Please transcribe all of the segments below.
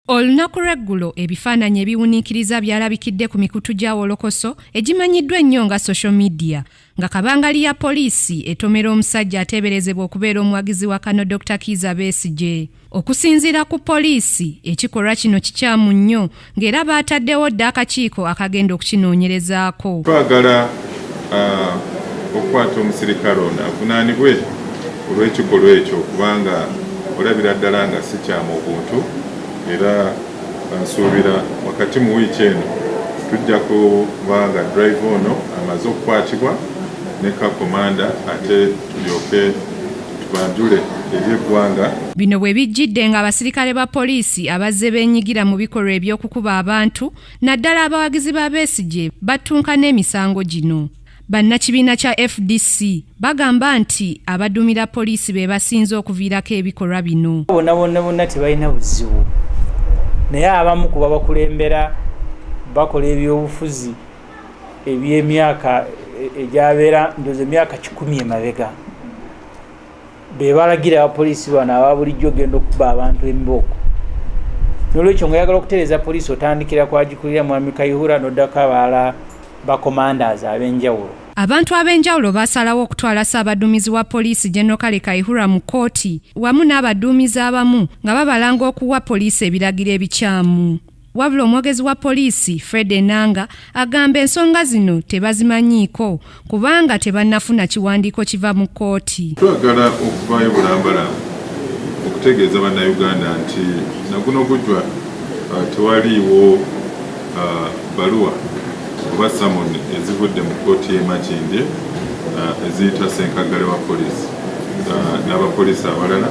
Olunaku lw'eggulo ebifaananyi ebiwuniikiriza byalabikidde ku mikutu gya Wolokoso egimanyiddwa ennyo nga social media nga kabangali ya poliisi etomera omusajja ateeberezebwa okubeera omuwagizi wa Kano Dr. Kizza Besigye. Okusinziira ku poliisi ekikolwa kino kikyamu nnyo ng'era baataddewo dda akakiiko akagenda okukinoonyerezaako. Twagala okukwata omusirikale ono avunaanibwe olw'ekikolwa ekyo kubanga olabira ddala nga si kyamu obuntu. Era nsuubira wakati mu wiiki eno tujja kubanga drive ono amaze okukwatibwa ne kakomanda ate tulyoke tubanjule eri eggwanga. Bino bwe bijjidde nga abasirikale ba poliisi abazze beenyigira mu bikolwa eby'okukuba abantu naddala abawagizi ba Besigye battunka n'emisango gino. Bannakibiina kya FDC bagamba nti abaduumira poliisi be basinze okuviirako ebikolwa bino. Bonna tebalina buzibu. Naye abamu kuba bakulembera bakola ebyobufuzi eby'emyaka egyabeera ndoze emyaka 10 emabega. Be balagira abapoliisi bano aba bulijjo genda okuba abantu embooko. N'olwekyo ng'oyagala okutereeza poliisi otandikira kwagikulira Mwami Kayihura n'oddako abalala bakomandazi ab'enjawulo. Abantu ab'enjawulo basalawo okutwala ssaabaduumizi wa poliisi General Kale Kayihura mu kkooti wamu n'abaduumizi abamu nga babalanga okuwa poliisi ebiragiro ebikyamu. Wabula omwogezi wa poliisi Fred Enanga agamba ensonga zino tebazimanyiiko kubanga tebannafuna kiwandiiko kiva mu kkooti. Twagala okuvaayo bulambalamba okutegeeza bannayuganda nti naguno gujwa tewaliiwo baluwa oba samoni ezivudde mu kkooti y'e Makindye eziyita ssenkagale wa poliisi n'abapoliisi abalala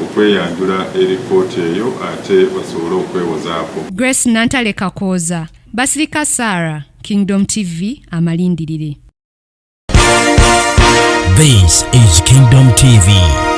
okweyanjula eri kkooti eyo ate basobole okwewozaako. Grace Nantale Kakooza, Basirika Sarah, Kingdom TV, amalindirire. This is Kingdom TV.